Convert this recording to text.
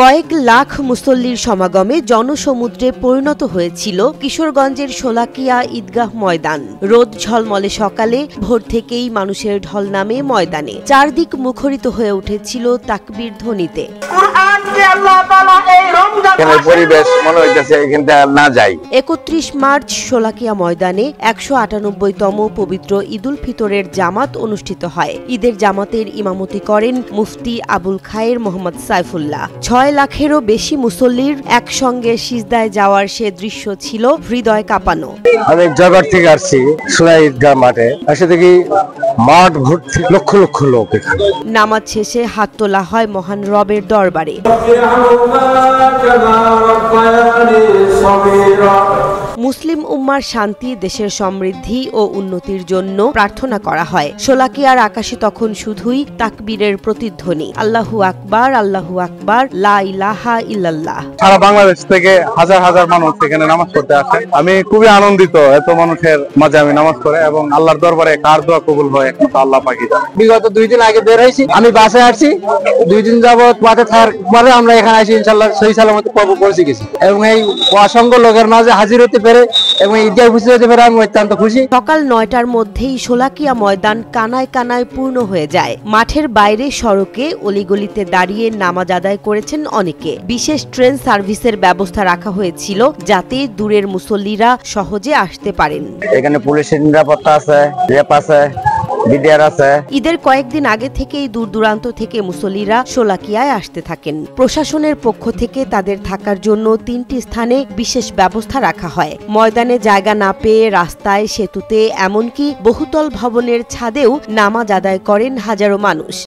কয়েক লাখ মুসল্লির সমাগমে জনসমুদ্রে পরিণত হয়েছিল কিশোরগঞ্জের শোলাকিয়া ঈদগাহ ময়দান। রোদ ঝলমলে সকালে ভোর থেকেই মানুষের ঢল নামে ময়দানে, চারদিক মুখরিত হয়ে উঠেছিল তাকবীর ধ্বনিতে। পরিবেশ মনে হইতেছে এখানটা না যাই। ৩১ মার্চ শোলাকিয়া ময়দানে ১৯৮তম পবিত্র ঈদুল ফিতরের জামাত অনুষ্ঠিত হয়। ঈদের জামাতের ইমামতি করেন মুফতি আবুল খায়ের মোহাম্মদ সাইফুল্লাহ। ৬ লাখেরও বেশি মুসল্লির একসঙ্গে সিজদায় যাওয়ার সে দৃশ্য ছিল হৃদয় কাঁপানো। আমি জগৎ থেকে আসছি শোলাকিয়া ঈদগাহ মাঠে, আসে দেখি মাঠ ভর্তি লক্ষ লক্ষ লোক। নামাজ শেষে হাত তোলা হয় মহান রবের দরবারে। মুসলিম উম্মার শান্তি, দেশের সমৃদ্ধি ও উন্নতির জন্য প্রার্থনা করা হয়। শোলাকিয়ার আকাশে তখন শুধুই তাকবীরের প্রতিধ্বনি, আল্লাহু আকবার, আল্লাহু আকবার, লা ইলাহা ইল্লাল্লাহ। সারা বাংলাদেশ থেকে হাজার হাজার মানুষ এখানে নামাজ পড়তে আসে। আমি খুবই আনন্দিত এত মানুষের মাঝে আমি নামাজ পড়ে, এবং আল্লাহর দরবারে কার দোয়া কবুল হয় একমাত্র আল্লাহ পাকই জানে। বিগত 2 দিন আগে বের হয়েছি, আমি বাসে আসছি, 2 দিন যাবত বাসে থাকার পরে আমরা এখানে আসি ইনশাআল্লাহ সহি সালামতে পৌঁছে গেছি, এবং এই অসংখ্য লোকের মাঝে হাজির হতে পেরে এবং ঈদগাহ উপস্থিত হতে পেরে আমি অত্যন্ত খুশি। সকাল ৯টার মধ্যেই শোলাকিয়া ময়দান কানায় কানায় পূর্ণ হয়ে যায়। মাঠের বাইরে সড়কে অলিগলিতে দাঁড়িয়ে নামাজ আদায় করেছেন অনেকে। বিশেষ ট্রেন সার্ভিসের ব্যবস্থা রাখা হয়েছিল যাতে দূরের মুসল্লিরা সহজে আসতে পারেন। এখানে পুলিশের নিরাপত্তা আছে, র্যাব আছে, বিডিআর আছে। ঈদের কয়েকদিন আগে থেকেই দূর দূরান্ত থেকে মুসল্লিরা শোলাকিয়ায় আসতে থাকেন। প্রশাসনের পক্ষ থেকে তাদের থাকার জন্য 3টি স্থানে বিশেষ ব্যবস্থা রাখা হয়। ময়দানে জায়গা না পেয়ে রাস্তায়, সেতুতে, এমনকি বহুতল ভবনের ছাদেও নামাজ আদায় করেন হাজারো মানুষ।